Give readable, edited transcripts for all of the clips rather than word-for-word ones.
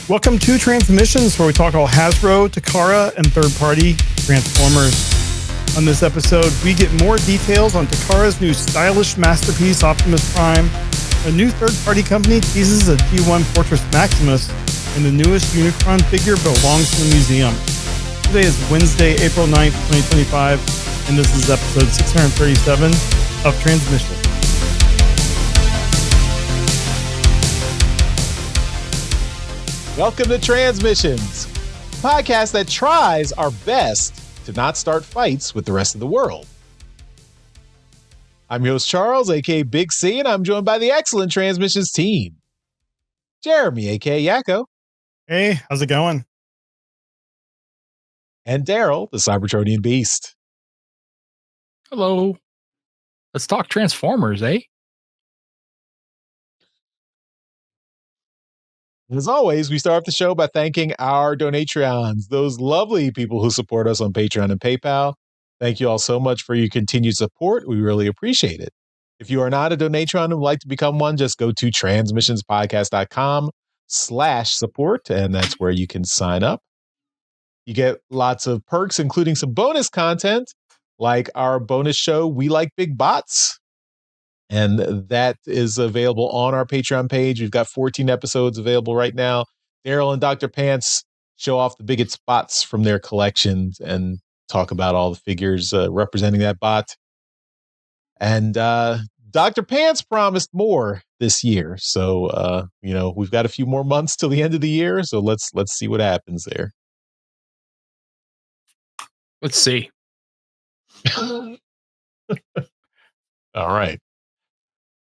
Welcome to Transmissions, where we talk all Hasbro, Takara, and third-party Transformers. On this episode, we get more details on Takara's new stylish Masterpiece Optimus Prime, a new third-party company teases a G1 Fortress Maximus, and the newest Unicron figure belongs to the museum. Today is Wednesday, April 9th, 2025, and this is episode 637 of Transmissions. Welcome to Transmissions, a podcast that tries our best to not start fights with the rest of the world. I'm your host, Charles, aka Big C, and I'm joined by the excellent Transmissions team. Jeremy, aka Yakko. Hey, how's it going? And Daryl, the Cybertronian Beast. Hello. Let's talk Transformers, eh? As always, we start off the show by thanking our Donatreons, those lovely people who support us on Patreon and PayPal. Thank you all so much for your continued support. We really appreciate it. If you are not a Donatreon and would like to become one, just go to transmissionspodcast.com/support, and that's where you can sign up. You get lots of perks, including some bonus content, like our bonus show, We Like Big Bots. And that is available on our Patreon page. We've got 14 episodes available right now. Daryl and Dr. Pants show off the biggest bots from their collections and talk about all the figures representing that bot. And Dr. Pants promised more this year. So, we've got a few more months till the end of the year. So let's see what happens there. Let's see. All right.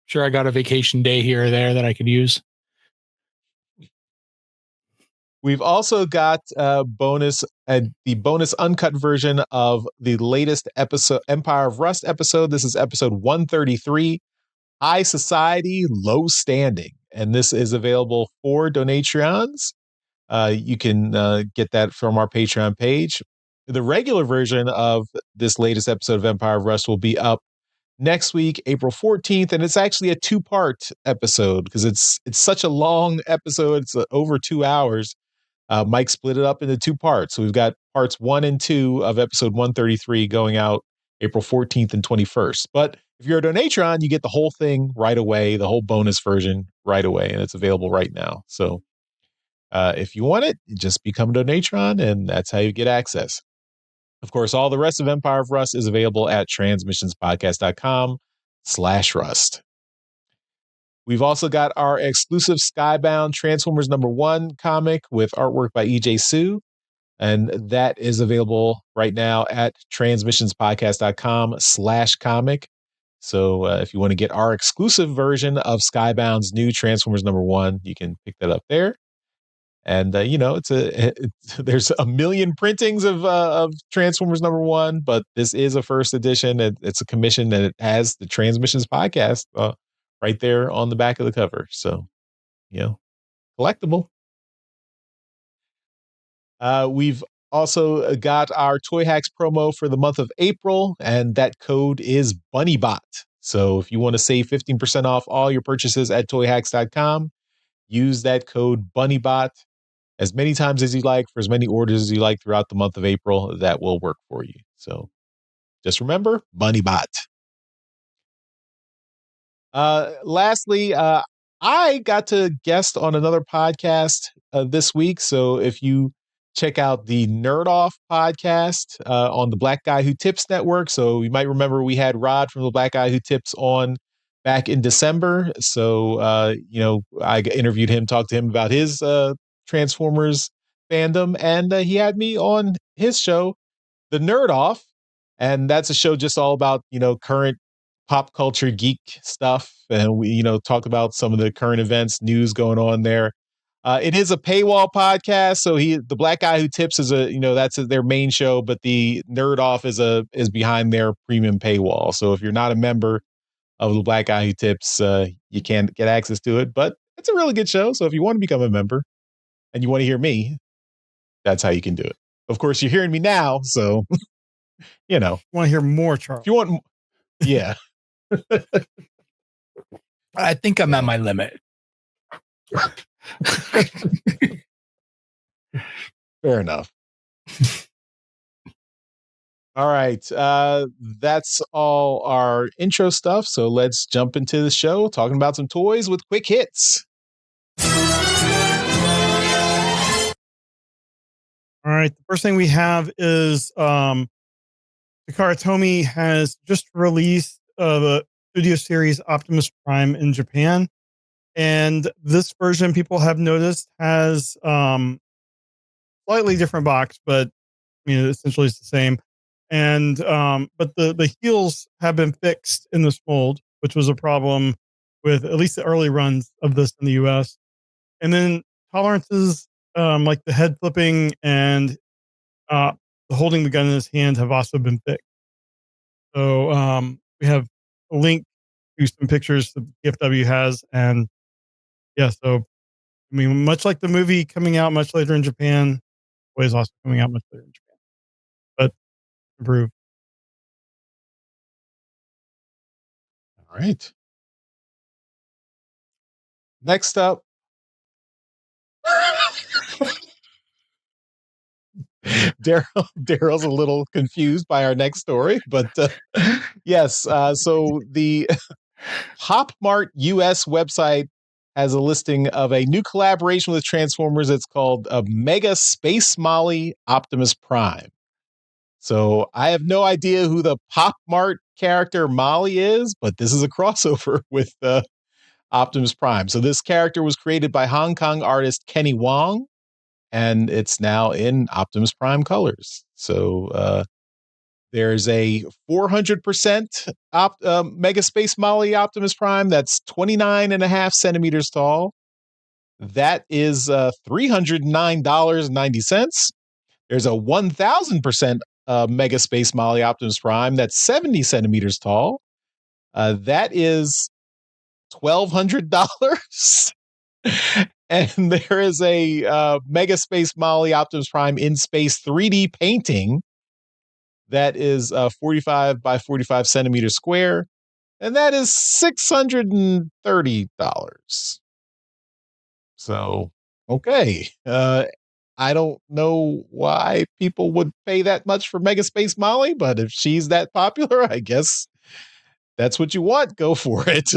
Sure, I got a vacation day here or there that I could use. We've also got the bonus uncut version of the latest episode, Empire of Rust episode. This is episode 133, High Society, Low Standing. And this is available for Donatreons. You can get that from our Patreon page. The regular version of this latest episode of Empire of Rust will be up next week, April 14th, and it's actually a two-part episode because it's such a long episode. It's over 2 hours. Mike split it up into two parts. So we've got parts 1 and 2 of episode 133 going out April 14th and 21st. But if you're a Donatron, you get the whole thing right away, the whole bonus version right away, and it's available right now. So if you want it, just become a Donatron, and that's how you get access. Of course, all the rest of Empire of Rust is available at transmissionspodcast.com/rust. We've also got our exclusive Skybound Transformers #1 comic with artwork by EJ Sue, and that is available right now at transmissionspodcast.com/comic. So if you want to get our exclusive version of Skybound's new Transformers #1, you can pick that up there. And there's a million printings of Transformers #1, but this is a first edition. It's a commission, and it has the Transmissions podcast right there on the back of the cover. So, collectible. We've also got our Toy Hacks promo for the month of April, and that code is BunnyBot. So if you want to save 15% off all your purchases at toyhacks.com, use that code BunnyBot as many times as you like, for as many orders as you like throughout the month of April. That will work for you. So just remember, BunnyBot. Lastly, I got to guest on another podcast this week. So if you check out the Nerd Off podcast on the Black Guy Who Tips network. So you might remember we had Rod from the Black Guy Who Tips on back in December. So, I interviewed him, talked to him about his Transformers fandom, and he had me on his show, The Nerd Off. And that's a show just all about, current pop culture geek stuff. And we, talk about some of the current events, news going on there. It is a paywall podcast. So the Black Guy Who Tips is that's their main show, but the Nerd Off is behind their premium paywall. So if you're not a member of the Black Guy Who Tips, you can't get access to it, but it's a really good show. So if you want to become a member and you want to hear me, that's how you can do it. Of course, you're hearing me now, so Want to hear more, Charles? If you want, yeah. I think I'm at my limit. Fair enough. All right. That's all our intro stuff. So let's jump into the show talking about some toys with quick hits. All right. The first thing we have is Takara Tomy has just released the Studio Series Optimus Prime in Japan. And this version, people have noticed, has slightly different box, but I mean, essentially it's the same. And but the heels have been fixed in this mold, which was a problem with at least the early runs of this in the US. And then tolerances, like the head flipping and holding the gun in his hand, have also been fixed. So we have a link to some pictures that PFW has, and yeah, so I mean, much like the movie coming out much later in Japan, Toy is also coming out much later in Japan, but improved. All right. Next up. Daryl's a little confused by our next story, but yes. So the Pop Mart US website has a listing of a new collaboration with Transformers. It's called Mega Space Molly Optimus Prime. So I have no idea who the Pop Mart character Molly is, but this is a crossover with Optimus Prime. So this character was created by Hong Kong artist Kenny Wong, and it's now in Optimus Prime colors. So there's a 400% Mega Space Molly Optimus Prime that's 29.5 centimeters tall. That is $309.90. There's a 1,000% Mega Space Molly Optimus Prime that's 70 centimeters tall. That is $1,200. And there is a Mega Space Molly Optimus Prime in space 3D painting that is 45 by 45 centimeters square, and that is $630. So, okay. I don't know why people would pay that much for Mega Space Molly, but if she's that popular, I guess that's what you want. Go for it.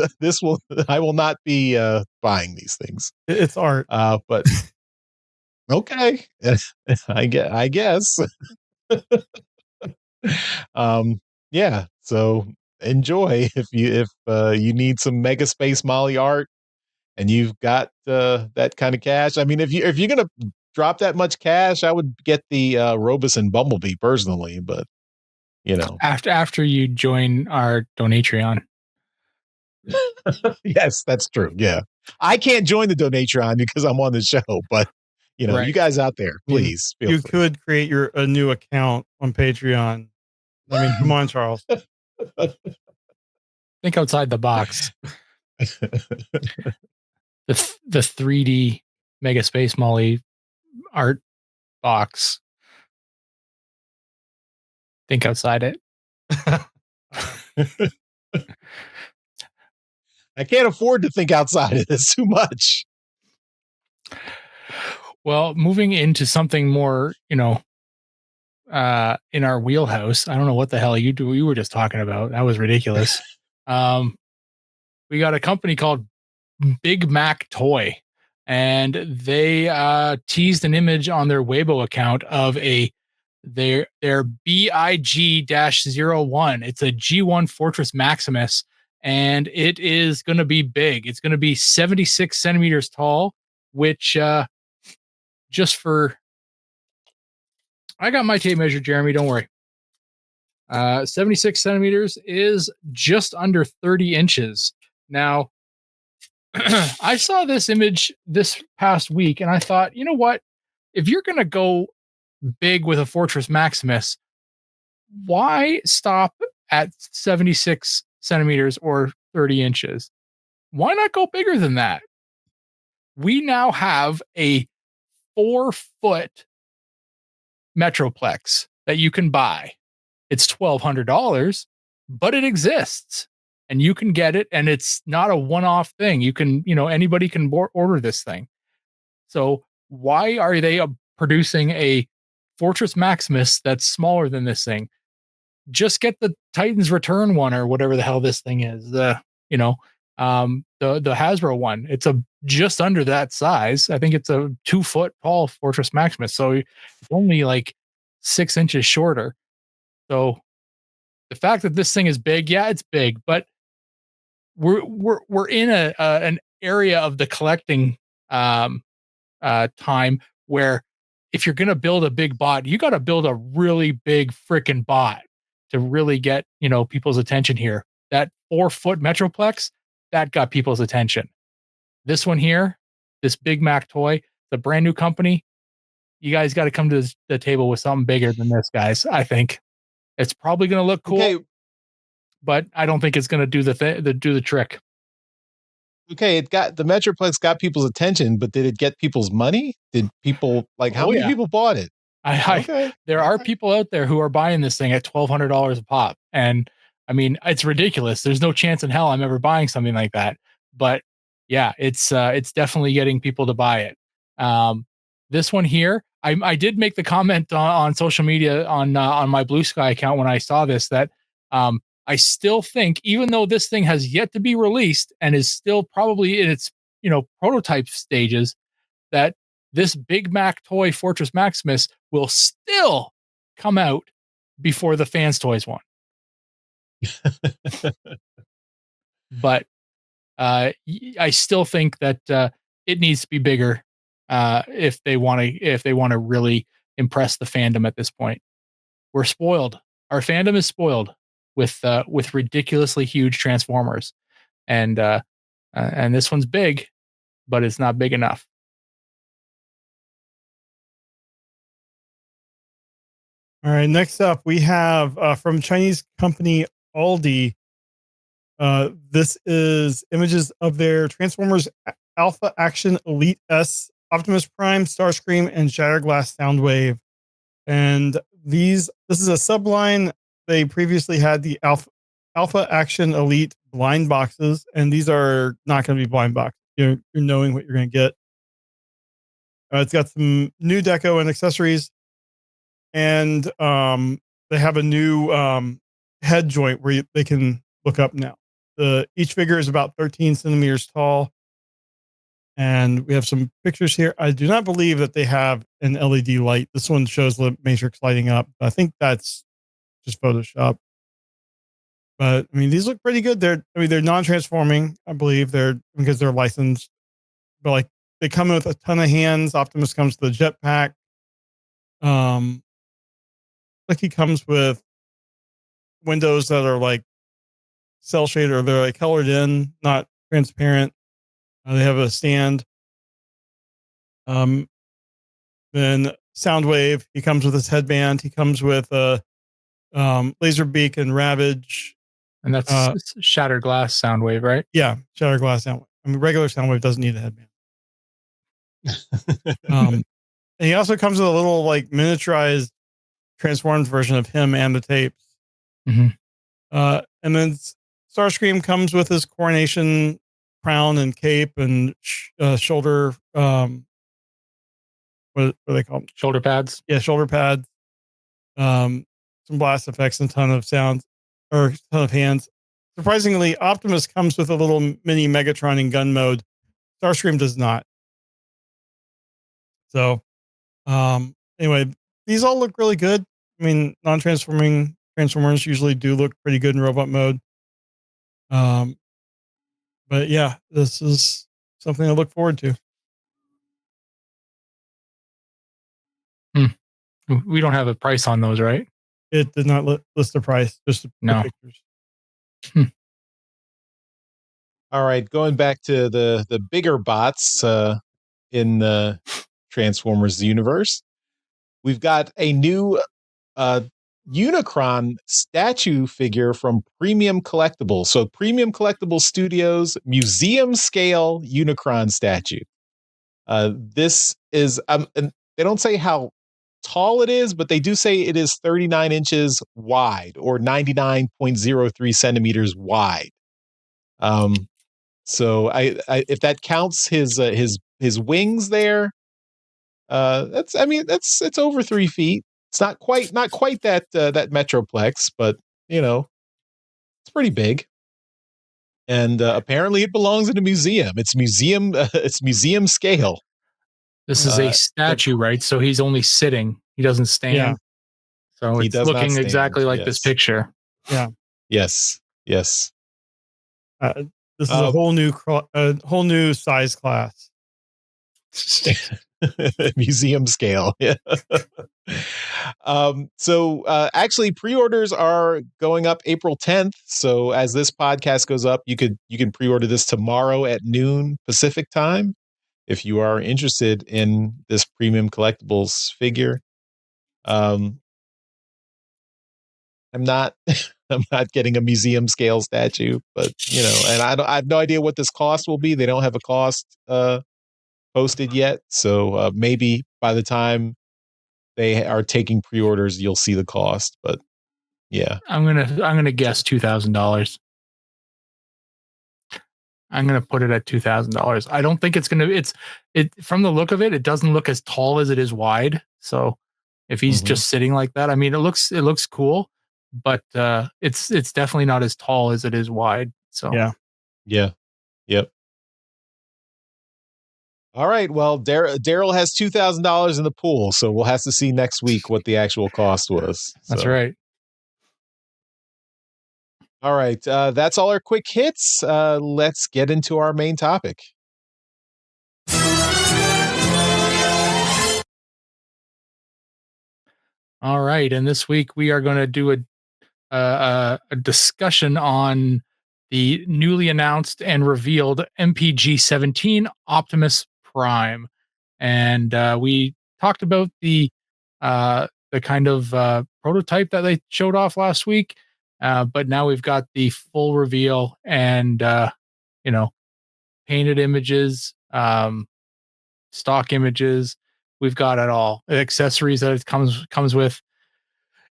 I will not be buying these things. It's art. But okay. I guess. Yeah. So enjoy if you need some Mega Space Molly art and you've got that kind of cash. I mean, if you're gonna drop that much cash, I would get the Robus and Bumblebee personally, but you know. After you join our Donatreon. Yes, that's true. Yeah. I can't join the Donatreon because I'm on the show, but you know, you guys out there, please feel free. Could create a new account on Patreon. I mean, come on, Charles. Think outside the box. The 3D Mega Space Molly art box. Think outside it. I can't afford to think outside it. It's too much. Well, moving into something more, in our wheelhouse. I don't know what the hell you were just talking about. That was ridiculous. We got a company called Big Mac Toy, and they teased an image on their Weibo account of their BIG-01. It's a G1 Fortress Maximus, and it is going to be big. It's going to be 76 centimeters tall, which just for... I got my tape measure, Jeremy. Don't worry. 76 centimeters is just under 30 inches. Now, I saw this image this past week, and I thought, you know what? If you're going to go big with a Fortress Maximus, why stop at 76 centimeters or 30 inches? Why not go bigger than that? We now have a 4-foot Metroplex that you can buy. It's $1,200, but it exists and you can get it. And it's not a one-off thing. You can, anybody can order this thing. So why are they producing a Fortress Maximus that's smaller than this thing. Just get the Titan's Return one or whatever the hell this thing is. The Hasbro one. It's a just under that size. I think it's a 2-foot tall Fortress Maximus. So it's only like 6 inches shorter. So the fact that this thing is big, yeah, it's big, but we're in an area of the collecting time where if you're gonna build a big bot, you got to build a really big freaking bot to really get people's attention here. That 4-foot Metroplex that got people's attention. This one here, this Big Mac toy, the brand new company. You guys got to come to the table with something bigger than this, guys. I think it's probably going to look cool, Okay. but I don't think it's going to do the trick. Okay, it got the Metroplex got people's attention, but did it get people's money? Did people how many people bought it? There are people out there who are buying this thing at $1,200 a pop, and I mean it's ridiculous. There's no chance in hell I'm ever buying something like that. But yeah, it's definitely getting people to buy it. This one here, I did make the comment on social media on my Blue Sky account when I saw this that I still think, even though this thing has yet to be released and is still probably in its prototype stages, that this Big Mac toy Fortress Maximus will still come out before the Fans Toys one. But I still think that it needs to be bigger if they want to really impress the fandom at this point. We're spoiled. Our fandom is spoiled with ridiculously huge Transformers, and this one's big, but it's not big enough. All right, next up we have from Chinese company Aldi. This is images of their Transformers Alpha Action Elite S, Optimus Prime, Starscream, and Shatterglass Soundwave. And this is a subline. They previously had the Alpha Action Elite blind boxes, and these are not going to be blind boxes. You're knowing what you're going to get. It's got some new deco and accessories, and they have a new head joint where they can look up now. Each figure is about 13 centimeters tall, and we have some pictures here. I do not believe that they have an LED light. This one shows the matrix lighting up. I think that's just Photoshop. But I mean, these look pretty good. They're non-transforming. I believe because they're licensed. But like they come with a ton of hands. Optimus comes with the jetpack. Like he comes with windows that are like cell shaded, or they're like colored in, not transparent. They have a stand. Then Soundwave, he comes with his headband. He comes with a Laserbeak and Ravage. And that's Shattered Glass Soundwave, right? Yeah, Shattered Glass Soundwave. I mean, regular Soundwave doesn't need a headband. And he also comes with a little like miniaturized transformed version of him and the tapes. Mm-hmm. And then Starscream comes with his coronation crown and cape and shoulder. What are they called? Shoulder pads. Yeah, shoulder pads. Some blast effects and ton of sounds, or a ton of hands. Surprisingly, Optimus comes with a little mini Megatron in gun mode. Starscream does not. So, anyway, these all look really good. I mean, non-transforming Transformers usually do look pretty good in robot mode. But yeah, this is something I look forward to. We don't have a price on those, right? It did not list the price, just the pictures. All right, going back to the bigger bots in the Transformers universe, we've got a new Unicron statue figure from Premium Collectibles. So Premium Collectibles Studios museum scale Unicron statue. This is and they don't say how tall it is, but they do say it is 39 inches wide, or 99.03 centimeters wide. So I if that counts his wings there, It's over 3 feet. It's not quite that that Metroplex, but it's pretty big. And apparently, it belongs in a museum. It's museum scale. This is a statue, right? So he's only sitting. He doesn't stand. Yeah. So He it's does not looking stand, exactly like this yes. picture. Yeah. Yes. This is a whole new size class. Museum scale. Yeah. Actually, pre-orders are going up April 10th. So as this podcast goes up, you can pre-order this tomorrow at noon Pacific time if you are interested in this premium collectibles figure. I'm not I'm not getting a museum scale statue, but and I have no idea what this cost will be. They don't have a cost posted yet, so maybe by the time they are taking pre-orders, you'll see the cost. But yeah, I'm gonna guess $2,000. I'm gonna put it at $2,000. I don't think it's gonna. It from the look of it, it doesn't look as tall as it is wide. So if he's just sitting like that, I mean, it looks cool, but it's definitely not as tall as it is wide. So yeah, yep. All right. Well, Daryl has $2,000 in the pool, so we'll have to see next week what the actual cost was. That's right. All right. That's all our quick hits. Let's get into our main topic. All right. And this week we are going to do a discussion on the newly announced and revealed MPG-17 Optimus Prime. And we talked about the kind of prototype that they showed off last week. But now we've got the full reveal and, painted images, stock images. We've got it all. Accessories that it comes with.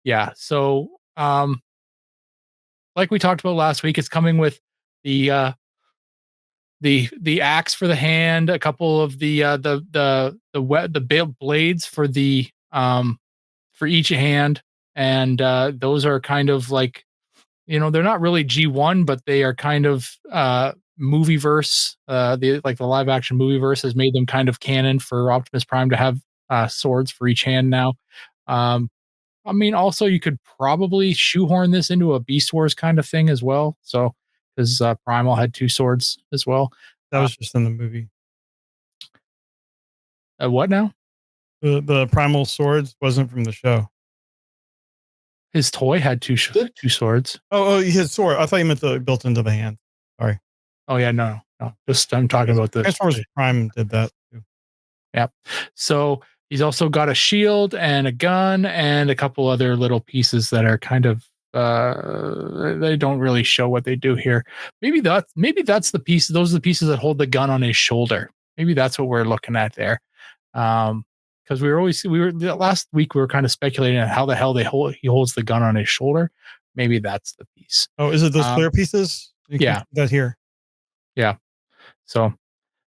Yeah. So, like we talked about last week, it's coming with the axe for the hand, a couple of the blades for the for each hand, and those are kind of like, they're not really G1, but they are kind of movieverse. The live action movieverse has made them kind of canon for Optimus Prime to have swords for each hand now. I mean, also you could probably shoehorn this into a Beast Wars kind of thing as well. So, because Primal had 2 swords as well. That was just in the movie. What now? The Primal swords wasn't from the show. His toy had 2 swords. Oh, his sword. I thought you meant the built into the hand. Sorry. Oh yeah, no. Just I'm talking about the Transformers Prime did that too. Yeah. So he's also got a shield and a gun and a couple other little pieces that are kind of they don't really show what they do here. Maybe that's the piece. Those are the pieces that hold the gun on his shoulder. Maybe that's what we're looking at there. Because last week we were kind of speculating on how the hell he holds the gun on his shoulder. Maybe that's the piece. Oh, is it those clear pieces? Yeah. That here. Yeah. So,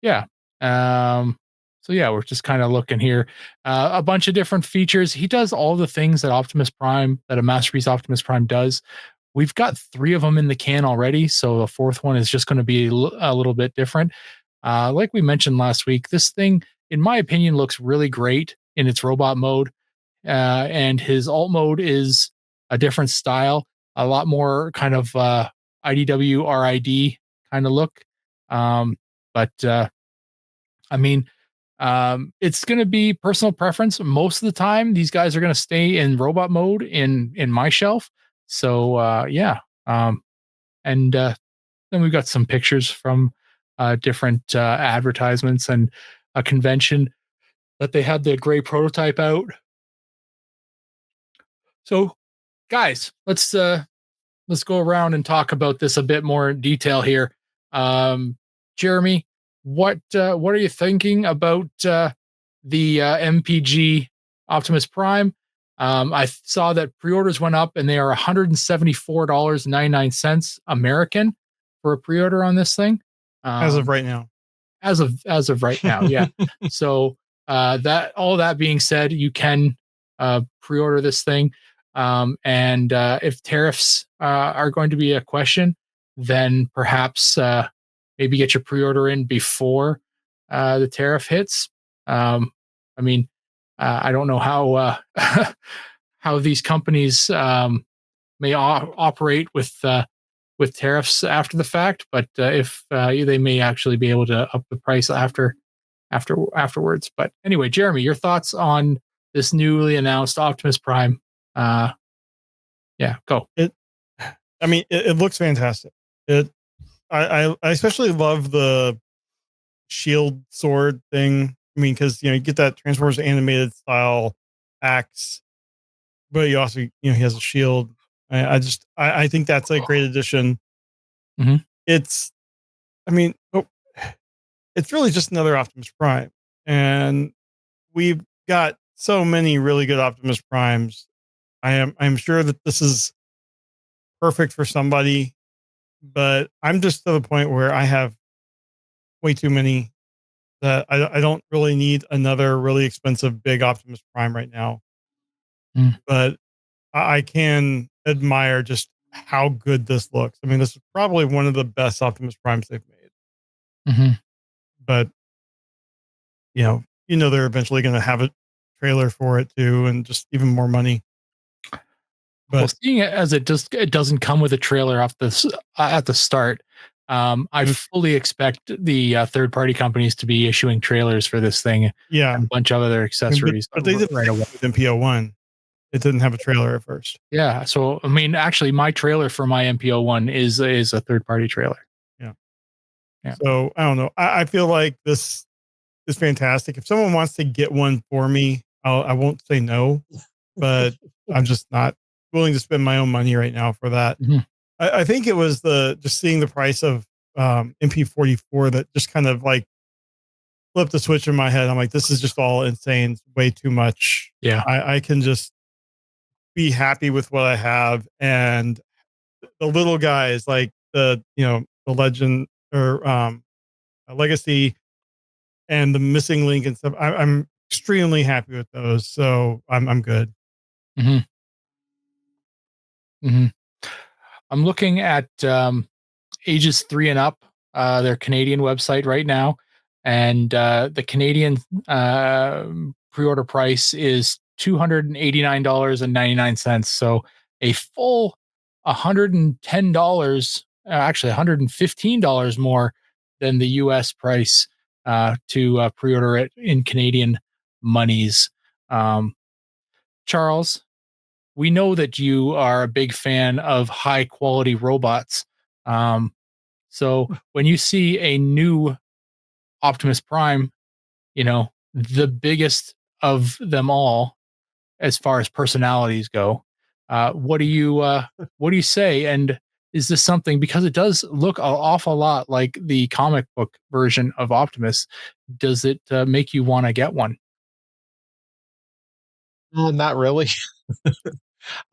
yeah. So yeah, we're just kind of looking here. A bunch of different features. He does all the things that a Masterpiece Optimus Prime does. We've got 3 of them in the can already, so the 4th one is just going to be a little bit different. Like we mentioned last week, this thing, in my opinion, looks really great in its robot mode. And his alt mode is a different style, a lot more kind of IDW RID kind of look. It's going to be personal preference. Most of the time, these guys are going to stay in robot mode in my shelf. So, yeah. And then we've got some pictures from different advertisements and a convention that they had the gray prototype out. So, guys, let's go around and talk about this a bit more in detail here. Jeremy, what are you thinking about the MPG Optimus Prime? I saw that pre-orders went up and they are $174.99 American for a pre-order on this thing. As of right now. As of right now, yeah. So that all that being said, you can pre-order this thing, and if tariffs are going to be a question, then perhaps maybe get your pre-order in before the tariff hits. I mean, I don't know how how these companies may operate with tariffs after the fact, but if they may actually be able to up the price afterwards. But anyway, Jeremy, your thoughts on this newly announced Optimus Prime? Uh, yeah, go. It looks fantastic. I especially love the shield sword thing. I mean, because you get that Transformers animated style axe, but you also he has a shield. I think that's a great addition. Mhm. It's, I mean, it's really just another Optimus Prime, and we've got so many really good Optimus Primes. I'm sure that this is perfect for somebody, but I'm just to the point where I have way too many that I don't really need another really expensive big Optimus Prime right now. Mm. But I can admire just how good this looks. I mean, this is probably one of the best Optimus Primes they've made. Mhm. But they're eventually going to have a trailer for it too, and just even more money. Well, But seeing it as it doesn't come with a trailer off this at the start, I fully expect the third party companies to be issuing trailers for this thing yeah, and a bunch of other accessories but they did right away. with MPO1. It didn't have a trailer at first. Yeah, so I mean, actually, my trailer for my MPO1 is a third party trailer. Yeah. Yeah. So I don't know. I feel like this is fantastic. If someone wants to get one for me, I won't say no, but I'm just not willing to spend my own money right now for that. Mhm. I think it was just seeing the price of MP44 that just kind of like flipped the switch in my head. I'm like, this is just all insane. It's way too much. Yeah. I can just be happy with what I have. And the little guys like the legend or a legacy and the missing link and stuff. I'm extremely happy with those. So I'm good. Mhm. Mhm. I'm looking at ages 3 and up, their Canadian website right now, and the Canadian pre-order price is $289.99. So a full $110, actually $115 more than the US price to pre-order it in Canadian monies. Um, Charles, we know that you are a big fan of high quality robots. Um, so when you see a new Optimus Prime, the biggest of them all as far as personalities go, what do you say? And is this something, because it does look an awful lot like the comic book version of Optimus? Does it make you want to get one? Not really.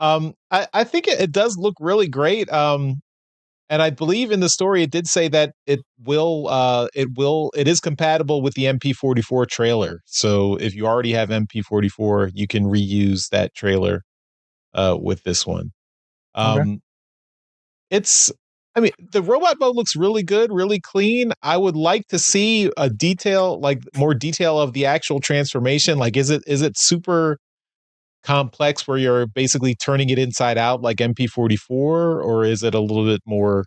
I think it does look really great. And I believe in the story it did say that it is compatible with the MP44 trailer. So if you already have MP44, you can reuse that trailer with this one. Okay. Um, it's I mean, the robot mode looks really good, really clean. I would like to see more detail of the actual transformation. Like, is it super complex where you're basically turning it inside out like MP44, or is it a little bit more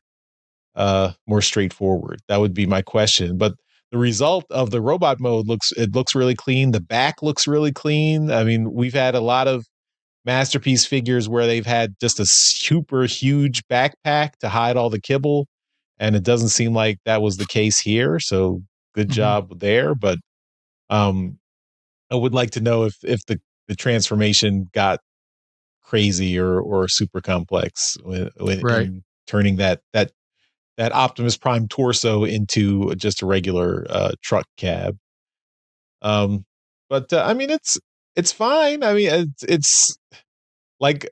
straightforward? That would be my question. But the result of the robot mode looks really clean. The back looks really clean. I mean, we've had a lot of Masterpiece figures where they've had just a super huge backpack to hide all the kibble, and it doesn't seem like that was the case here. So good Mhm. job there. But um, I would like to know if the transformation got crazy or super complex Right. in turning that Optimus Prime torso into just a regular truck cab. Um, but I mean, it's fine. I mean, it's like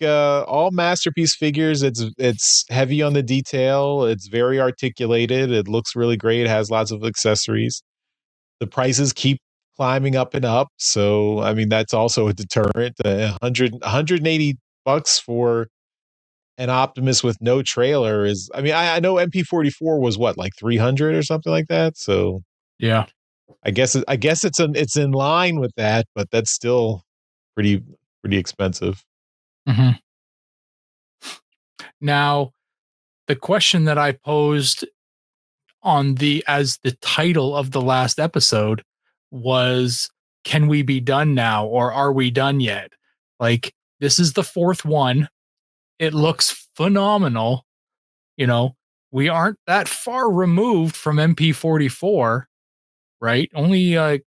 all Masterpiece figures. It's heavy on the detail. It's very articulated. It looks really great. It has lots of accessories. The prices keep climbing up and up. So, I mean, that's also a deterrent. $180 for an Optimus with no trailer is, I mean, I know MP44 was what, like 300 or something like that. So Yeah. I guess it's in line with that, but that's still pretty expensive. Mm-hmm. Now, the question that I posed as the title of the last episode was, can we be done now, or are we done yet? Like, this is the fourth one. It looks phenomenal. You know, we aren't that far removed from MP44, right? Only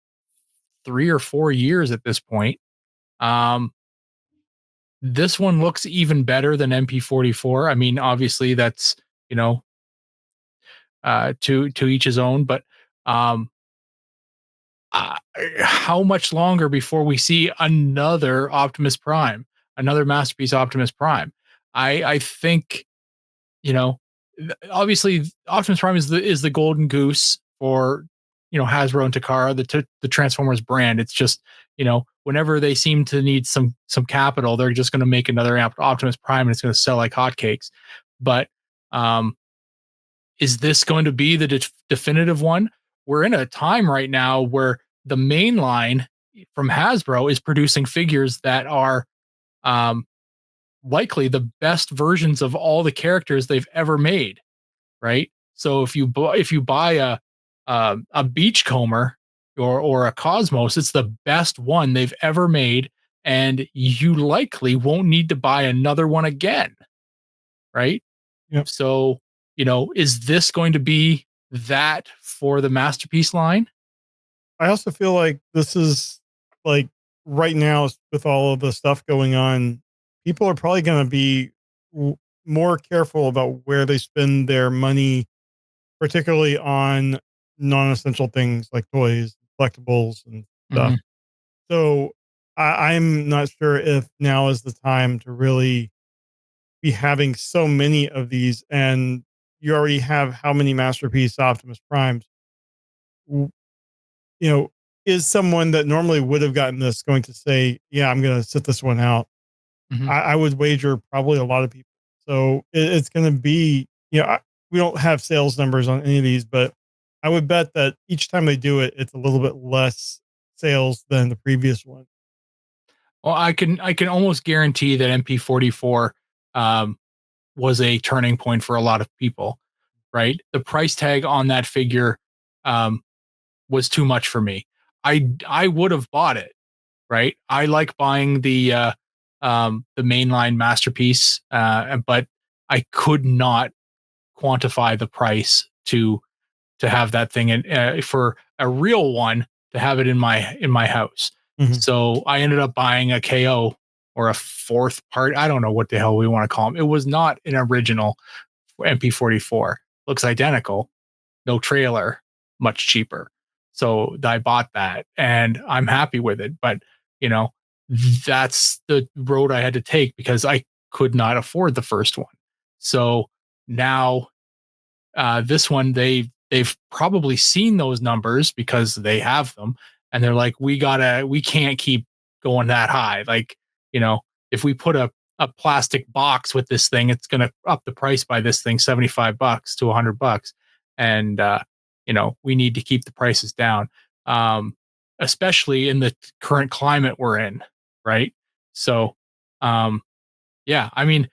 3 or 4 years at this point. Um, this one looks even better than MP44. I mean, obviously that's, you know, to each his own, but um, how much longer before we see another Optimus Prime, another Masterpiece Optimus Prime? I think, you know, obviously Optimus Prime is the golden goose for, you know, Hasbro and Takara, the Transformers brand. It's just, you know, whenever they seem to need some capital, they're just going to make another Optimus Prime and it's going to sell like hotcakes. But is this going to be the definitive one? We're in a time right now where the main line from Hasbro is producing figures that are likely the best versions of all the characters they've ever made, right? So if you buy a Beachcomber or a Cosmos, it's the best one they've ever made, and you likely won't need to buy another one again, right? Yep. So, you know, is this going to be that for the Masterpiece line? I also feel like this is like right now with all of the stuff going on, people are probably going to be more careful about where they spend their money, particularly on non-essential things like toys, collectibles, and stuff. Mm-hmm. So I'm not sure if now is the time to really be having so many of these, and you already have how many Masterpiece Optimus Primes. You know, is someone that normally would have gotten this going to say, yeah, I'm going to sit this one out? Mm-hmm. I would wager probably a lot of people. So it's going to be, you know, we don't have sales numbers on any of these, but I would bet that each time they do it, it's a little bit less sales than the previous one. Well, I can almost guarantee that MP44 was a turning point for a lot of people, right? The price tag on that figure was too much for me. I would have bought it, right? I like buying the mainline Masterpiece, but I could not quantify the price to have that thing and for a real one to have it in my house. Mhm. So I ended up buying a KO or a fourth part. I don't know what the hell we want to call them. It was not an original MP44. Looks identical, no trailer, much cheaper. So I bought that and I'm happy with it. But, you know, that's the road I had to take because I could not afford the first one. So now this one, they've probably seen those numbers because they have them, and they're like, we can't keep going that high. Like, you know, if we put a plastic box with this thing, it's going to up the price by this thing $75 to $100, and you know, we need to keep the prices down, especially in the current climate we're in, right? So, yeah, I mean,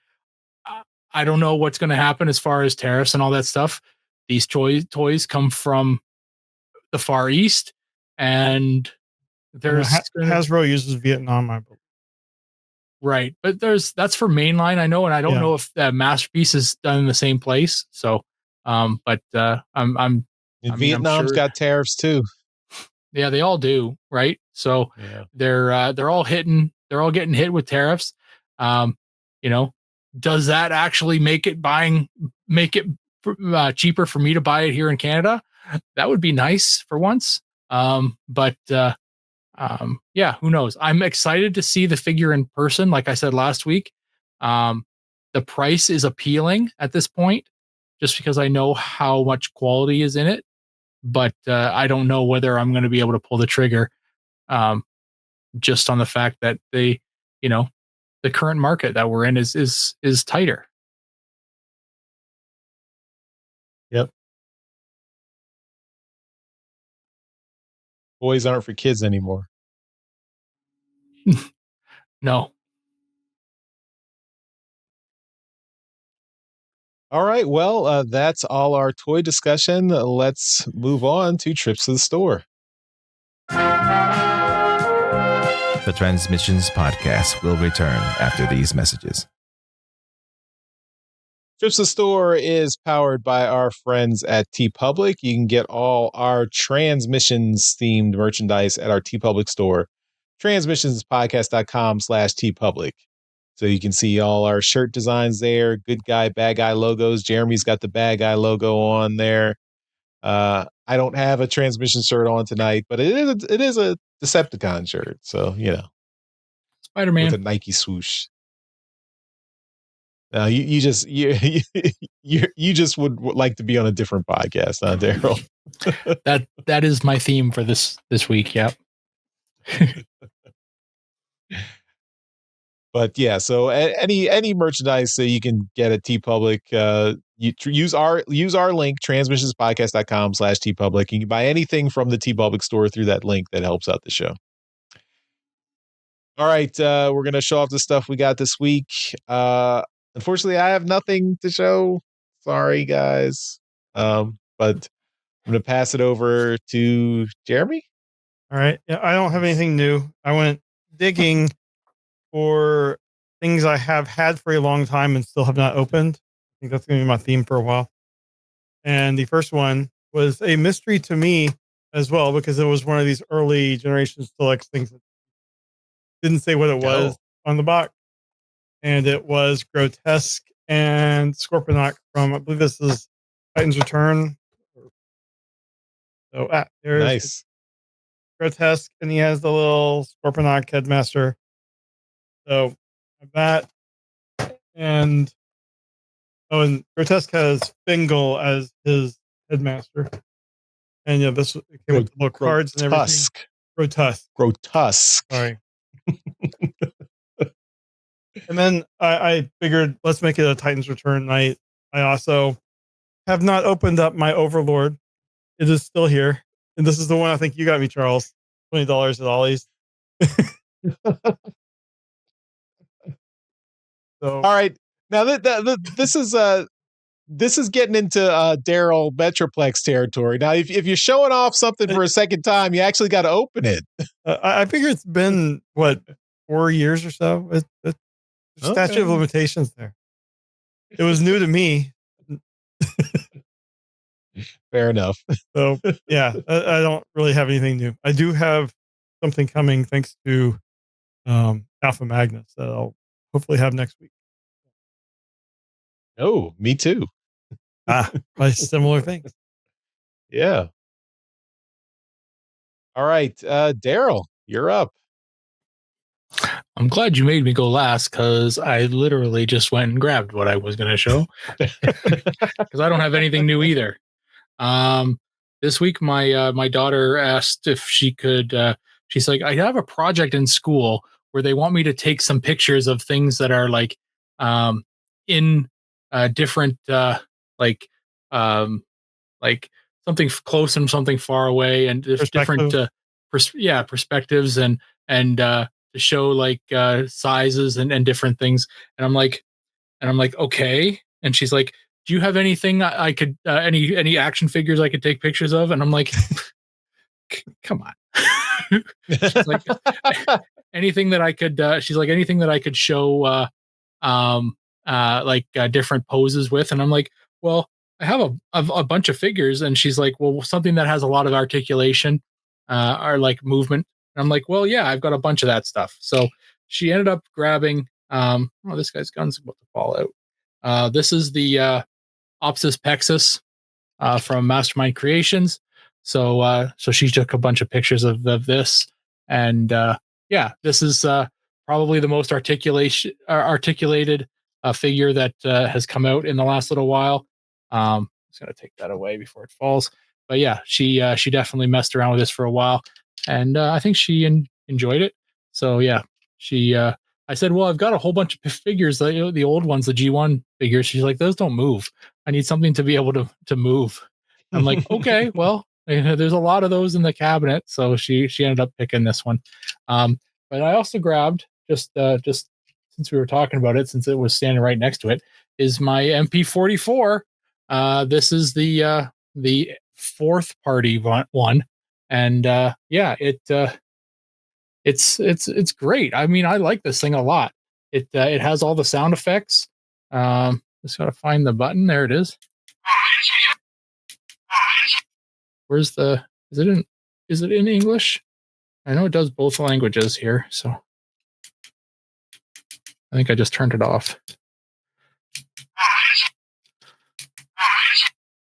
I don't know what's going to happen as far as tariffs and all that stuff. These toys come from the Far East, and there's Hasbro uses Vietnam, I believe. Right, but that's for mainline, I know, and I don't know if that Masterpiece is done in the same place. So, but I'm Vietnam's got tariffs too. Yeah, they all do, right? So they're all getting hit with tariffs. You know, does that actually make it cheaper for me to buy it here in Canada? That would be nice for once. But yeah, who knows? I'm excited to see the figure in person. Like I said last week, the price is appealing at this point, just because I know how much quality is in it. But I don't know whether I'm going to be able to pull the trigger. just on the fact that the current market that we're in is tighter. Yep. Boys aren't for kids anymore. No. All right. Well, that's all our toy discussion. Let's move on to trips to the store. The Transmissions podcast will return after these messages. Trips to the Store is powered by our friends at TeePublic. You can get all our Transmissions themed merchandise at our TeePublic store, transmissionspodcast.com/TeePublic. So you can see all our shirt designs there, good guy, bad guy logos. Jeremy's got the bad guy logo on there. I don't have a Transmission shirt on tonight, but it is a Decepticon shirt. So, Spider-Man with a Nike swoosh. You just would like to be on a different podcast, huh, Daryl? that is my theme for this week. Yep. But yeah, so any merchandise that you can get at TeePublic, use our link, transmissionspodcast.com/TeePublic. You can buy anything from the TeePublic store through that link. That helps out the show. All right, we're gonna show off the stuff we got this week. Unfortunately, I have nothing to show. Sorry, guys. But I'm gonna pass it over to Jeremy. All right. Yeah, I don't have anything new. I went digging for things I have had for a long time and still have not opened. I think that's going to be my theme for a while. And the first one was a mystery to me as well, because it was one of these early generation Stilex things that didn't say what it was on the box. And it was Grotesque and Scorponok from, I believe this is Titan's Return. So there's Nice. Grotesque, and he has the little Scorponok headmaster. So that, and Grotesque has Fingal as his headmaster. And yeah, this came with the little cards and everything. Grotesque. Sorry. And then I figured, let's make it a Titan's Return night. I also have not opened up my Overlord. It is still here. And this is the one I think you got me, Charles. $20 at Ollie's. So, all right. Now this is getting into Daryl Metroplex territory. Now, if you're showing off something for a second time, you actually got to open it. I figure it's been 4 years or so. It's statute of limitations there. It was new to me. Fair enough. So yeah, I don't really have anything new. I do have something coming thanks to Alpha Magnus that I'll hopefully have next week. Oh, me too. Probably similar things. Yeah. All right, Daryl, you're up. I'm glad you made me go last, because I literally just went and grabbed what I was going to show, because I don't have anything new either. This week, my daughter asked if she could. She's like, I have a project in school where they want me to take some pictures of things that are like in different like something close and something far away, and there's different perspectives and to show like sizes and different things. And I'm like, okay. And she's like, do you have anything I could any action figures I could take pictures of? And I'm like, come on. She's like, anything that I could she's like, anything that I could show different poses with. And I'm like, well, I have a bunch of figures. And she's like, well, something that has a lot of articulation or like movement. And I'm like, well, yeah, I've got a bunch of that stuff. So she ended up grabbing this guy's gun's about to fall out. This is the Opsis Pexus from Mastermind Creations. So she took a bunch of pictures of this, and this is probably the most articulated figure that has come out in the last little while. Just gonna take that away before it falls. But yeah, she definitely messed around with this for a while. and I think she enjoyed it. So yeah, she. I said, well, I've got a whole bunch of figures, the old ones, the G1 figures. She's like, those don't move. I need something to be able to move. I'm like, okay, well, there's a lot of those in the cabinet, so she ended up picking this one. But I also grabbed just since we were talking about it, since it was standing right next to it, is my MP44. This is the fourth party one, and yeah, it's great. I mean, I like this thing a lot. It has all the sound effects. Just gotta find the button. There it is. Where's the? Is it in English? I know it does both languages here, so I think I just turned it off.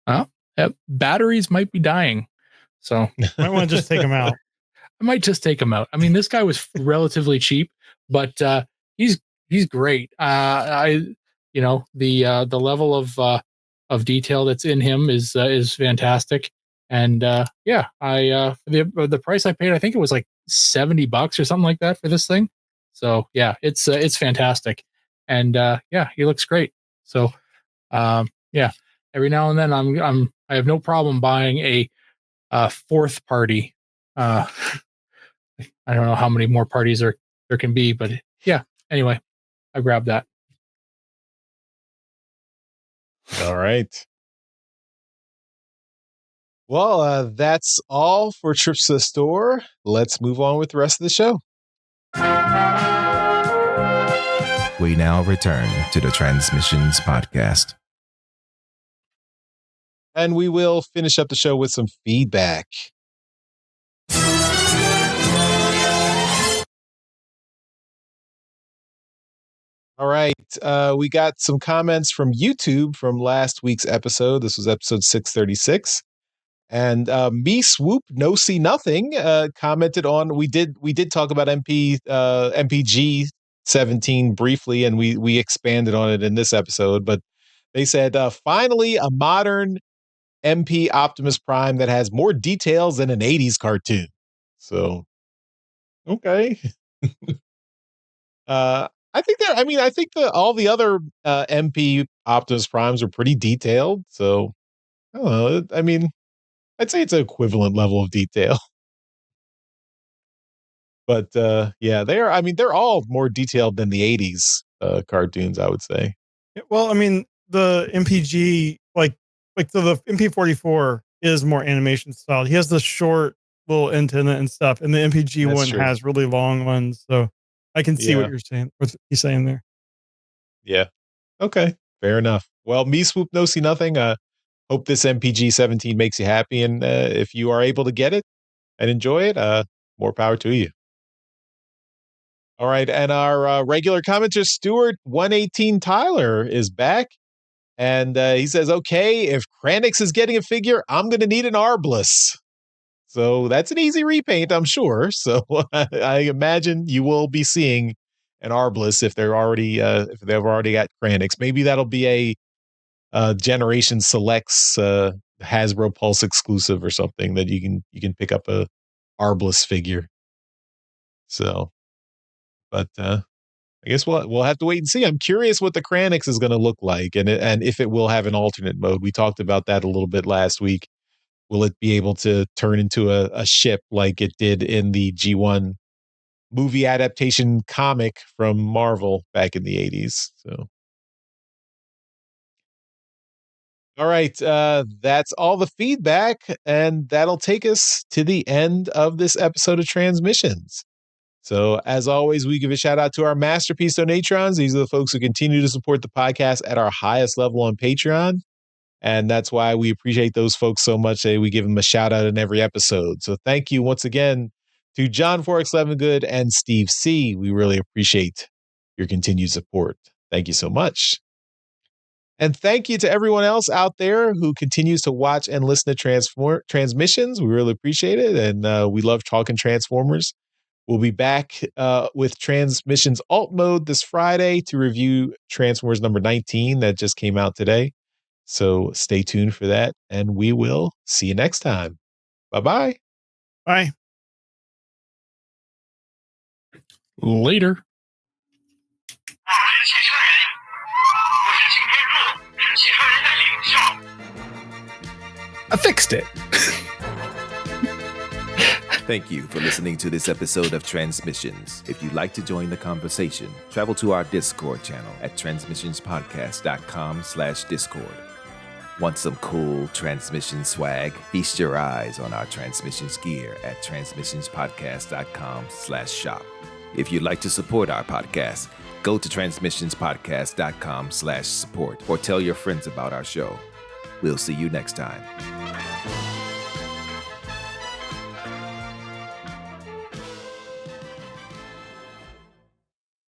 Oh, batteries might be dying, so might want to just take them out. I might just take him out. I mean, this guy was relatively cheap, but he's great. The level of detail that's in him is fantastic. And yeah, the price I paid, I think it was like $70 or something like that for this thing. So yeah, it's fantastic. And yeah, he looks great. So yeah, every now and then I have no problem buying a fourth party. I don't know how many more parties there can be, but yeah. Anyway, I grabbed that. All right. Well, that's all for Trips to the Store. Let's move on with the rest of the show. We now return to the Transmissions podcast. And we will finish up the show with some feedback. All right. We got some comments from YouTube from last week's episode. This was episode 636. And Me Swoop No See Nothing commented on we did talk about MPG 17 briefly, and we expanded on it in this episode, but they said finally a modern MP Optimus Prime that has more details than an 80s cartoon. So okay. I think all the other MP Optimus Primes are pretty detailed. So I don't know. I mean, I'd say it's an equivalent level of detail. But yeah, they're all more detailed than the 80s cartoons, I would say. Well, I mean, the MPG, so the MP44 is more animation style. He has the short little antenna and stuff, and the MPG That's one true. has really long ones. So I can see what you're saying, what he's saying there. Yeah. Okay. Fair enough. Well, Me Swoop No See Nothing. Hope this MPG 17 makes you happy, and if you are able to get it and enjoy it, more power to you. All right, and our regular commenter, Stuart 118 Tyler, is back, and he says, okay, if Kranix is getting a figure, I'm going to need an Arbless. So that's an easy repaint, I'm sure. So I imagine you will be seeing an Arbless if they've already got Kranix. Maybe that'll be a Generation Selects Hasbro Pulse exclusive or something that you can pick up a Arbless figure. So, but I guess we'll have to wait and see. I'm curious what the Kranix is going to look like, and if it will have an alternate mode. We talked about that a little bit last week. Will it be able to turn into a ship like it did in the G1 movie adaptation comic from Marvel back in the 80s? So, all right, that's all the feedback, and that'll take us to the end of this episode of Transmissions. So, as always, we give a shout out to our Masterpiece Donatrons. These are the folks who continue to support the podcast at our highest level on Patreon. And that's why we appreciate those folks so much that we give them a shout out in every episode. So thank you once again to John Forex Levengood and Steve C. We really appreciate your continued support. Thank you so much. And thank you to everyone else out there who continues to watch and listen to Transmissions. We really appreciate it. And we love talking Transformers. We'll be back with Transmissions Alt Mode this Friday to review Transformers number 19 that just came out today. So stay tuned for that, and we will see you next time. Bye-bye. Bye. Later. I fixed it. Thank you for listening to this episode of Transmissions. If you'd like to join the conversation, travel to our Discord channel at transmissionspodcast.com/Discord. Want some cool Transmission swag? Feast your eyes on our Transmissions gear at transmissionspodcast.com/shop. If you'd like to support our podcast, go to transmissionspodcast.com/support or tell your friends about our show. We'll see you next time.